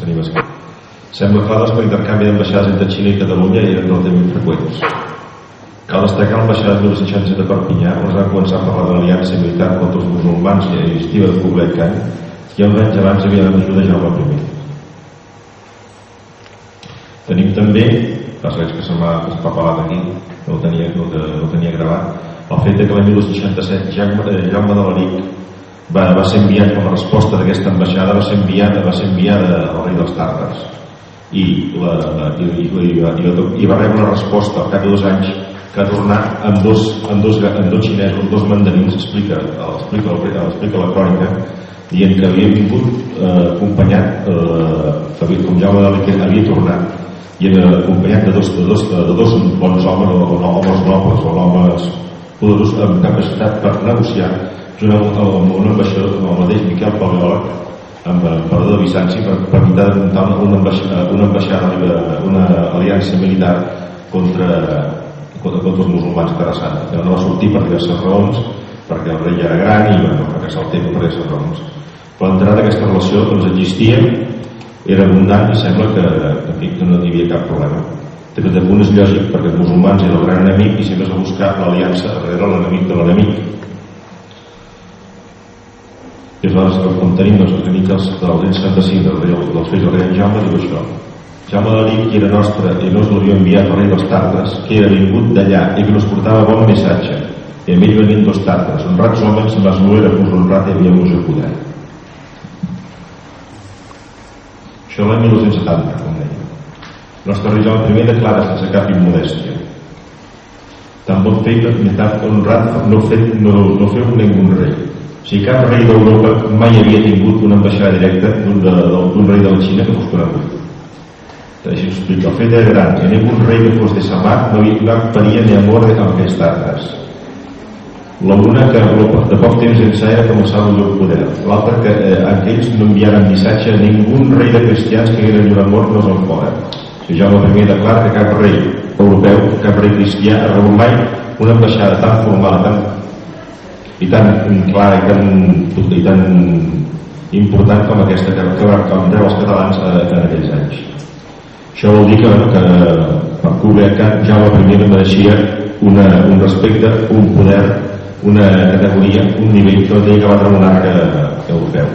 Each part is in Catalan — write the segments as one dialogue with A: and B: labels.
A: tenim escrit. Sembla clar que l'intercanvi d'ambaixades entre Xina i Catalunya eren relativament freqüents. Cal destacar l'ambaixada de 1967 de Perpinyà, on es va començar a parlar de l'aliança militar contra els musulmans i la iniciativa de Kublai Khan, i uns anys abans havia donat ajuda a Jaume I. Tenim també, per que se m'ha papelat aquí, no ho tenia gravat, el fet que l'any 1967 Jaume de Laric va ser enviat com a resposta d'aquesta ambaixada, va ser enviada al rei dels tàrtars i va rebre una resposta al cap de 2 anys que ha tornat amb dos xinesos, amb 2 mandarins, explica la crònica, dient que havia vingut acompanyat, com Jaume de Laric havia tornat i acompanyat de dos bons homes o homes nobles o homes poderosos amb capacitat per negociar junt amb un ambaixador, com el mateix Miquel Paleòleg, amb l'emperador de Bizanci, per evitar de muntar una ambaixada, una aliança militar contra els musulmans interessants. Que no va sortir per diverses raons, perquè el rei era gran i va fracassar el temps per diverses raons. Però l'entrada d'aquesta relació doncs existia, era abundant i sembla que no hi havia cap problema. De fet, és lògic, perquè els musulmans eren el gran enemic i sempre es va buscar l'aliança darrere l'enemic de l'enemic. I aleshores, quan tenim els enemics del 1975 dels fills del rei Jaume, diu això: Jaume de Laric, que era nostre i no us l'havia enviat al rei dels tàrtars, que era vingut d'allà i que nos portava bon missatge, i amb ell venien 2 tàrtars, honrats homes, mas no era fos honrat i havia mucho poder. Això l'any 1970, com deia. El nostre rei Jaume I declara sense cap immodèstia: tan bon fet ni tan honrat no feu ningú rei. O sigui, cap rei d'Europa mai havia tingut una ambaixada directa d'un rei de la Xina que fos conegut. Així ho explica. El fet era gran, que ningú rei que fos de Samar no faria ni amor amb aquests tàrtars. L'una que de poc temps ençà era començava el lloc poder. L'altra que aquells no enviaren missatge a ningú rei de cristians que era llur amor no se'l fora. O sigui, Jaume I declara que cap rei europeu, cap rei cristià ha rebut mai una ambaixada tan formal i tan clara i tan important com aquesta que van rebre els catalans en aquells anys. Això vol dir que per Kublai Khan Jaume I mereixia un respecte, un poder, una categoria, un nivell que no tenia cap altre monarca europeu.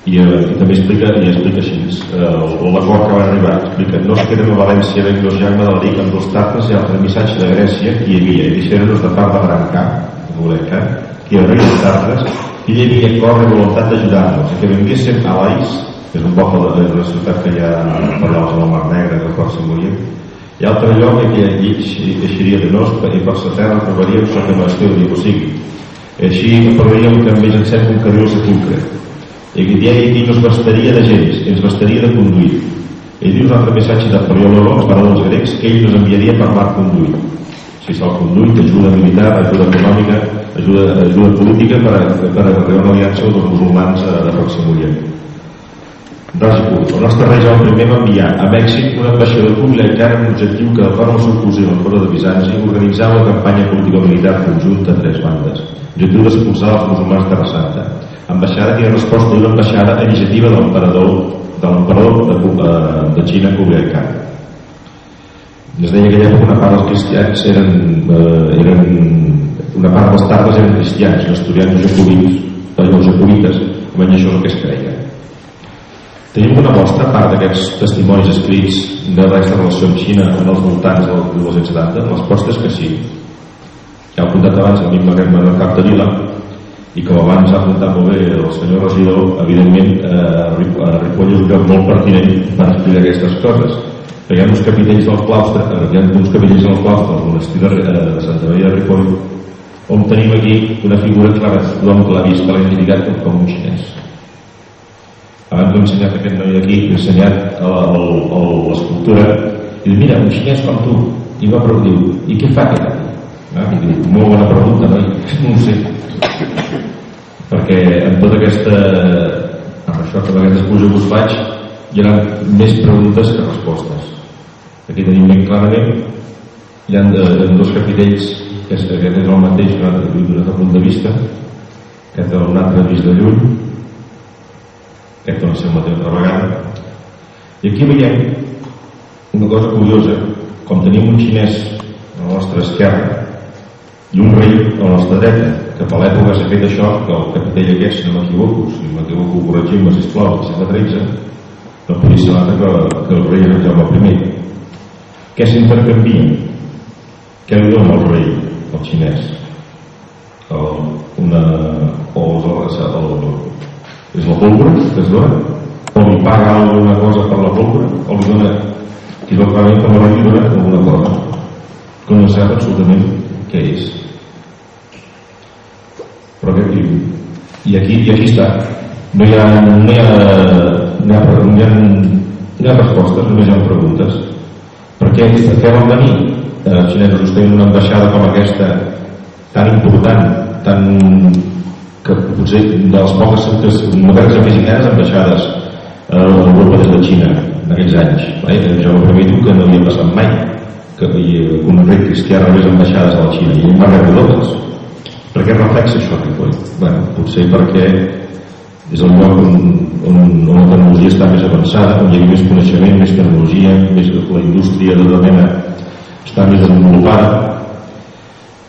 A: I també explica així l'acord que van arribar. Explica: no es queden a València venc los Jaume de Laric amb 2 tàrtars i altre missatge de Grècia que hi havia, i deixaren-nos de part de Brancà, que era rei dels tàrtars, i ell havia cor i voluntat d'ajudar-nos, i que vinguéssim a Lais, que és un poble de la ciutat que hi ha per allà al Mar Negre, que el se moria, i altre lloc que eixiria de nos, i per sa terra trobaríem sota Mastiu, diu, o sigui, així parlaríem que amb ells en set un carril sepulcre. I aquí no es bastaria de gens, ens bastaria de conduir. Ell diu un altre missatge de Paleòleg, emperador dels grecs, que ell nos enviaria per mar conduït. Si se'l conduït, ajuda militar, ajuda econòmica, ajuda política per arribar a una aliança amb els musulmans de Pròxim Orient. Ras i curt. El nostre rei Jaume I va enviar a Mèxic un ambaixador de Kublai Khan amb l'objectiu que, d'acord amb el seu cosí l'emperador de Bizanci, organitzava una campanya política-militar conjunta a 3 bandes. L'objectiu d'expulsar els musulmans de Terra Santa. Ambaixada que era resposta d'una ambaixada a iniciativa de l'emperador de Xina, Kublai Khan. Es deia que aquella una part dels cristians una part dels tàrtars eren cristians, estudiants jacobites, almenys això és el que es creia. Tenim una mostra, a part d'aquests testimonis escrits de aquesta relació amb Xina en els voltants del 1970, la resposta és que sí. Ja ho he apuntat abans el Mic Manuel Capdevila, i com abans ha apuntat molt bé el senyor regidor, evidentment Ripoll és un lloc molt pertinent per explicar aquestes coses. Hi ha uns capitells del claustre, del monestir de Santa Maria de Ripoll, on tenim aquí una figura clara d'home que l'ha vist, que l'ha identificat com un xinès. Abans d'ho ensenyat aquest noi d'aquí, he ensenyat l'escultura i diu, mira, un xinès com tu. I va preguntar, i què fa aquest aquí? I diu, molt bona pregunta, noi? No ho sé. Perquè amb tota aquesta amb aquesta exposició que us faig hi ha més preguntes que respostes. Aquí tenim ben clarament hi ha 2 capitells que aquest és el mateix d'un altre punt de vista, aquest és un altre vist de lluny, mateix altra vegada. I aquí veiem una cosa curiosa, com tenim un xinès a la nostra esquerra i un rei a la nostra dreta, que per l'època s'ha fet això, que el capitell aquest, si no m'equivoco, corregim-me, sisplau, al segle XIII, no podia ser l'altre que el rei era Jaume I. Què s'intercanvien? Què li dona el rei al xinès? És la pólvora que es dona? O li paga alguna cosa per la pólvora? O li dona, equivocadament, com a rei li dona alguna cosa que no sap absolutament què és. Però què diu? I aquí està. No hi ha respostes, només hi ha preguntes. Per què van venir els xinesos? Us tenen una ambaixada com aquesta, tan important, que potser de les poques modernes americanes ambaixades a Europa des de Xina en aquells anys. Jo ho permeto que no havia passat mai que un rei cristià rebés ambaixades a la Xina, i en va rebre totes. Per què reflexa això, Ripoll? Potser perquè és el lloc on la tecnologia està més avançada, on hi ha més coneixement, més tecnologia, la indústria de tota mena està més desenvolupada,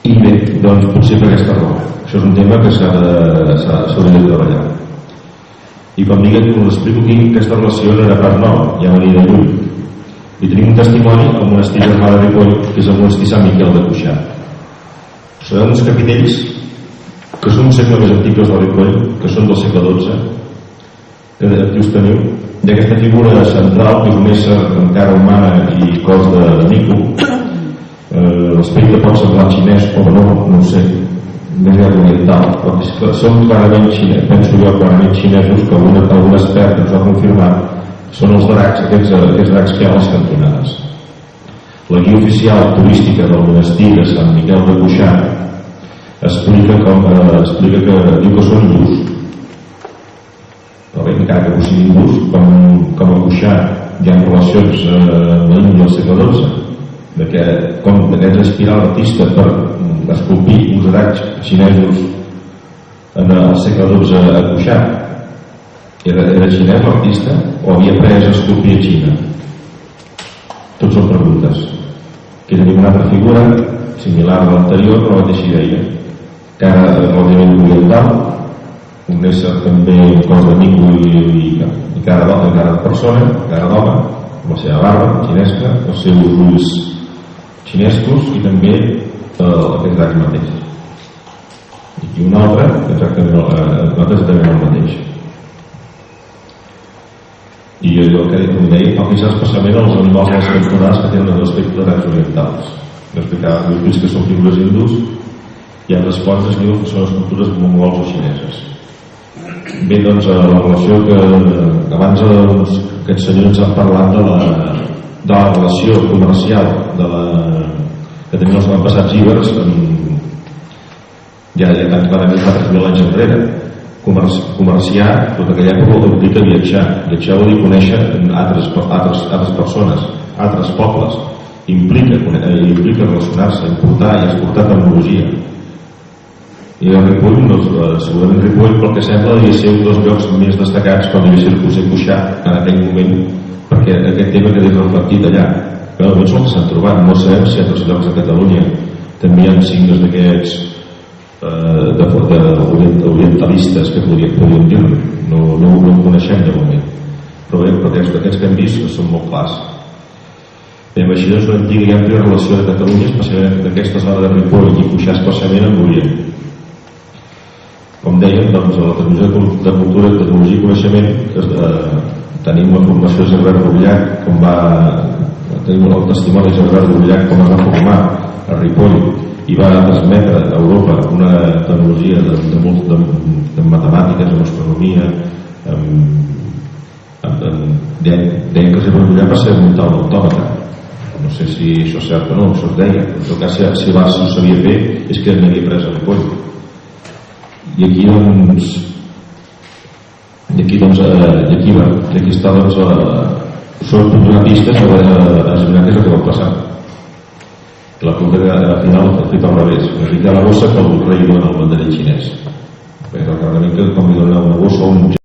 A: i bé, doncs potser per aquesta raó. Això és un tema que s'hauria de treballar. I com dic, us explico aquí, aquesta relació no era pas nova, ja venia de lluny. I tenim un testimoni al monestir germà de Ripoll, que és el monestir Sant Miquel de Cuixà. Són uns capitells que són un segle més antics de Ripoll, que són del segle XII, que aquí us teniu. Hi ha aquesta figura central, que és un ésser amb cara humana i cos de mico, l'aspecte pot semblar xinès, o no ho sé, més oriental, però són clarament xinesos, penso jo, clarament xinesos, que algun expert ens ho ha confirmat, són els dracs, aquests dracs que hi ha a les cantonades. La guia oficial turística del monestir de Sant Miquel de Cuixà explica que diu que són hindús. Però bé, encara que fossin hindús, com a Cuixà hi ha relacions amb l'Índia del segle XII, com d'aquest inspirar l'artista per esculpir uns dracs xinesos en el segle XII a Cuixà. Era xinès l'artista o havia après a esculpir a Xina? Tots són preguntes. Aquí tenim una altra figura similar a l'anterior, però la mateixa idea. Cara relativament oriental, un ésser també en cos de mico i cara de persona, cara d'home, amb la seva barba xinesca, els seus ulls xinescos i també aquest drac mateix. I aquí un altre, exactament el mateix. I allò que deia, cal fixar especialment els animals dels cantonats que tenen l'aspecte de dracs orientals. M'explicava que són figures hindús i altres fonts es diuen que són escultures mongols o xineses. Bé, doncs, la relació que abans aquests senyors ens han parlat de la relació comercial que tenien els avantpassats ibers ja tan clarament fa 3.000 anys enrere. Comerciar, tota aquella època vol dir viatjar. Viatjar vol dir conèixer altres persones, altres pobles. Implica relacionar-se, importar i exportar tecnologia. I el Ripoll, segurament Ripoll, pel que sembla, devia ser un dels llocs més destacats quan devia ser potser Cuixà en aquell moment, perquè aquest tema quedés reflectit allà. Però almenys són que s'han trobat. No sabem si a altres llocs de Catalunya també hi ha signes d'aquests orientalistes que podríem dir-ne. No ho coneixem de moment, però bé, aquests que hem vist són molt clars. Bé, així doncs una antiga i àmplia relació de Catalunya, especialment d'aquesta zona de Ripoll i Cuixà, especialment amb l'Orient. Com dèiem, doncs, a la transmissió de cultura, tecnologia i coneixement, tenim la formació de Gerard Rubillac, tenim el testimoni de Gerard Rubillac com es va formar a Ripoll i va transmetre a Europa una tecnologia de matemàtiques, en astronomia, deien que Gerard Rubillac va ser un tal autòmata. No sé si això és cert o no, això es deia. En tot cas, si ho sabia fer, és que n'havia pres a Ripoll. I aquí està, doncs, són una pista sobre esbrinar què és el que va passar. La cultura al final ha fet al revés. Necessita la bossa que el rei dona al mandarí xinès. És el que com li dona una bossa o un